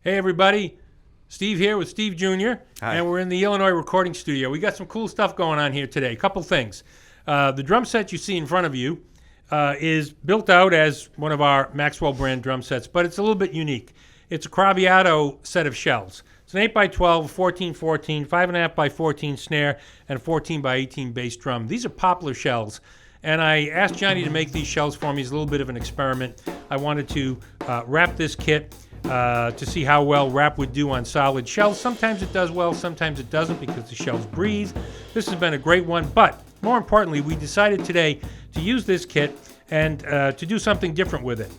Hey everybody, Steve here with Steve Jr. Hi. And we're in the Illinois recording studio. We got some cool stuff going on here today. A couple things. The drum set you see in front of you is built out as one of our Maxwell brand drum sets, but it's a little bit unique. It's a Craviotto set of shells. It's an 8x12, 14-14, 5.5x14 snare, and a 14x18 bass drum. These are poplar shells. And I asked Johnny to make these shells for me. It's a little bit of an experiment. I wanted to wrap this kit to see how well wrap would do on solid shells. Sometimes it does well, sometimes it doesn't because the shells breathe. This has been a great one, but more importantly, we decided today to use this kit and to do something different with it.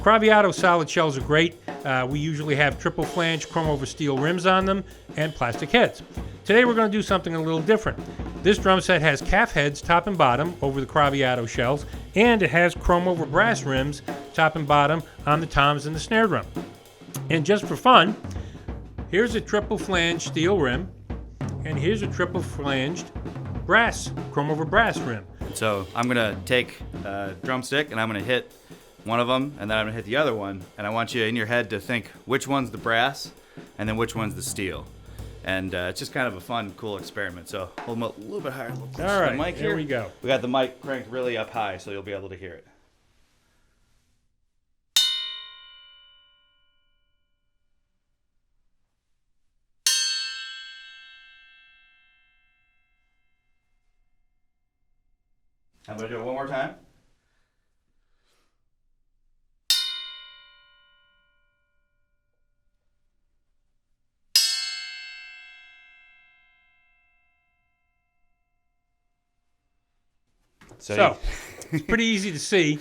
Craviotto solid shells are great. We usually have triple flange chrome over steel rims on them and plastic heads. Today we're going to do something a little different. This drum set has calf heads top and bottom over the Craviotto shells, and it has chrome over brass rims top and bottom on the toms and the snare drum. And just for fun, here's a triple flange steel rim, and here's a triple flanged brass chrome over brass rim. So I'm gonna take a drumstick and I'm gonna hit one of them, and then I'm gonna hit the other one, and I want you in your head to think which one's the brass and then which one's the steel. And it's just kind of a fun, cool experiment. So hold them a little bit higher, a little closer All right, to the mic here we go. We got the mic cranked really up high so you'll be able to hear it. I'm gonna do it one more time. So it's pretty easy to see.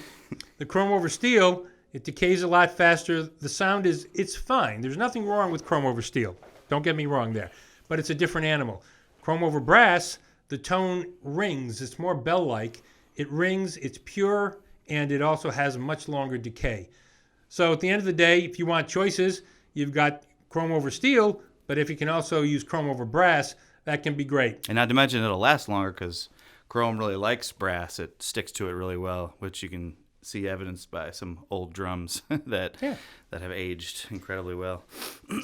The chrome over steel, it decays a lot faster. The sound it's fine. There's nothing wrong with chrome over steel. Don't get me wrong there. But it's a different animal. Chrome over brass, the tone rings. It's more bell-like. It rings, it's pure, and it also has much longer decay. So at the end of the day, if you want choices, you've got chrome over steel, but if you can also use chrome over brass, that can be great. And not to mention it'll last longer because chrome really likes brass. It sticks to it really well, which you can see evidenced by some old drums that have aged incredibly well.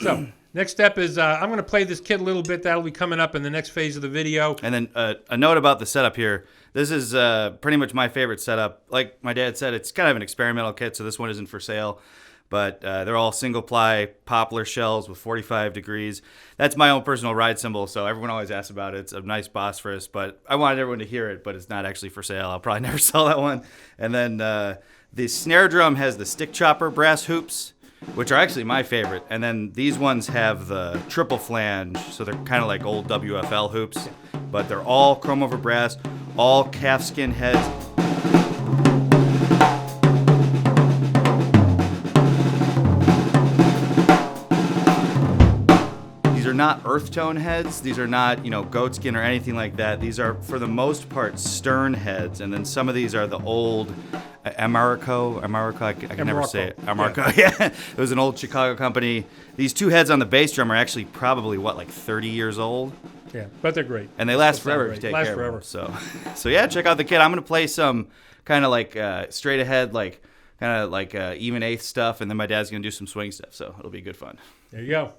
So next step is I'm going to play this kit a little bit. That'll be coming up in the next phase of the video. And then a note about the setup here. This is pretty much my favorite setup. Like my dad said, it's kind of an experimental kit, so this one isn't for sale. But they're all single-ply poplar shells with 45 degrees. That's my own personal ride cymbal, so everyone always asks about it. It's a nice phosphorus, but I wanted everyone to hear it, but it's not actually for sale. I'll probably never sell that one. And then the snare drum has the stick chopper brass hoops, which are actually my favorite. And then these ones have the triple flange, so they're kind of like old WFL hoops, but they're all chrome over brass, all calfskin heads. These are not earth tone heads. These are not, goatskin or anything like that. These are, for the most part, stern heads. And then some of these are the old Americo, I can never say it. Americo, yeah. It was an old Chicago company. These two heads on the bass drum are actually probably, 30 years old? Yeah, but they're great. And they last forever if you take care of them. So yeah, check out the kit. I'm going to play some kind of like straight ahead, even eighth stuff. And then my dad's going to do some swing stuff. So it'll be good fun. There you go.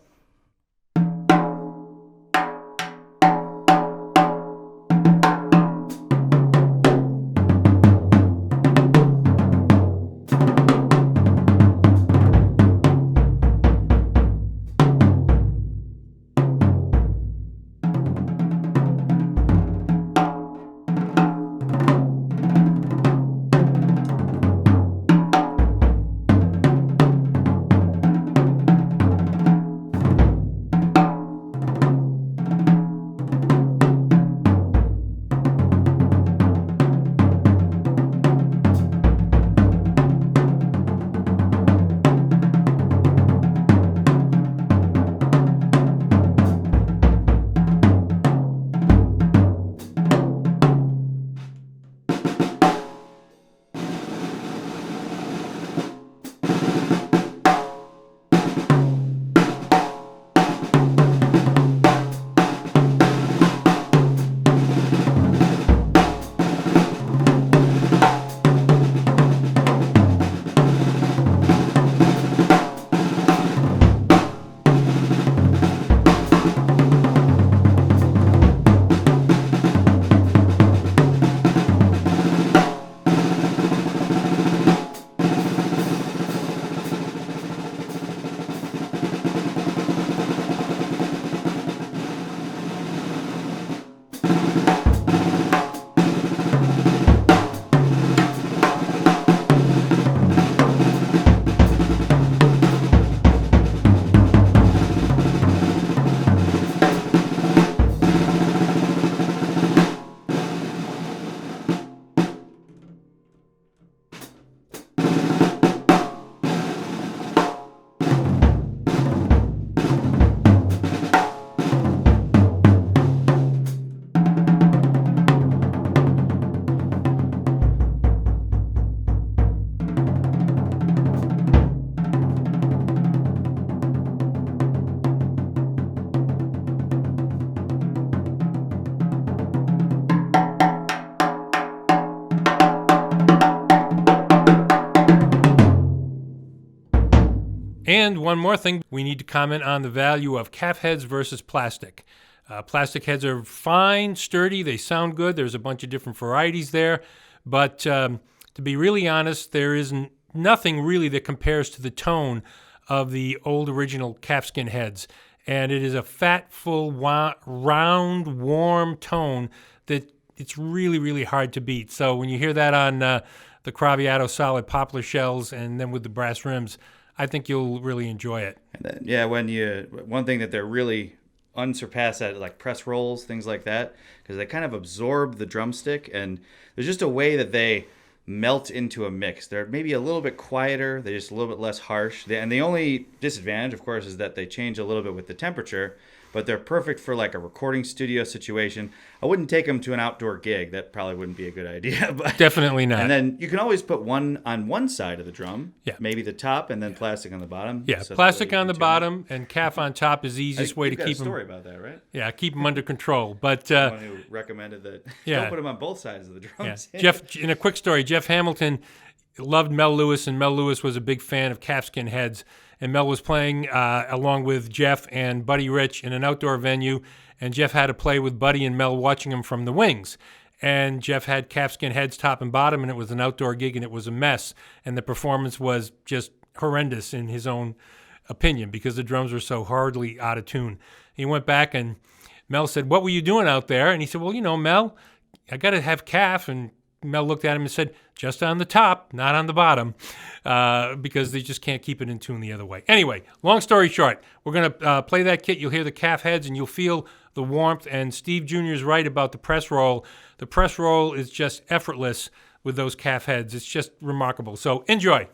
And one more thing, we need to comment on the value of calf heads versus plastic. Plastic heads are fine, sturdy, they sound good. There's a bunch of different varieties there. But to be really honest, there is nothing really that compares to the tone of the old original calfskin heads. And it is a fat, full, round, warm tone that it's really, really hard to beat. So when you hear that on the Craviotto solid poplar shells and then with the brass rims, I think you'll really enjoy it. And then, one thing that they're really unsurpassed at, like press rolls, things like that, because they kind of absorb the drumstick, and there's just a way that they melt into a mix. They're maybe a little bit quieter, they're just a little bit less harsh. And the only disadvantage, of course, is that they change a little bit with the temperature, but they're perfect for like a recording studio situation. I wouldn't take them to an outdoor gig. That probably wouldn't be a good idea. But, definitely not. And then you can always put one on one side of the drum, maybe the top, and then plastic on the bottom. Yeah, so plastic on the bottom and calf on top is the easiest way to keep them. You've got a story about that, right? Yeah, keep them under control. But the one who recommended that don't put them on both sides of the drums. Yeah. Jeff, in a quick story, Jeff Hamilton loved Mel Lewis, and Mel Lewis was a big fan of calfskin heads. And Mel was playing along with Jeff and Buddy Rich in an outdoor venue, and Jeff had to play with Buddy and Mel watching him from the wings. And Jeff had calfskin heads top and bottom, and it was an outdoor gig, and it was a mess. And the performance was just horrendous in his own opinion because the drums were so horribly out of tune. He went back, and Mel said, "What were you doing out there?" And he said, "Well, Mel, I got to have calf." And Mel looked at him and said, "Just on the top, not on the bottom," because they just can't keep it in tune the other way. Anyway, long story short, we're going to play that kit. You'll hear the calf heads, and you'll feel the warmth. And Steve Jr. is right about the press roll. The press roll is just effortless with those calf heads. It's just remarkable. So enjoy.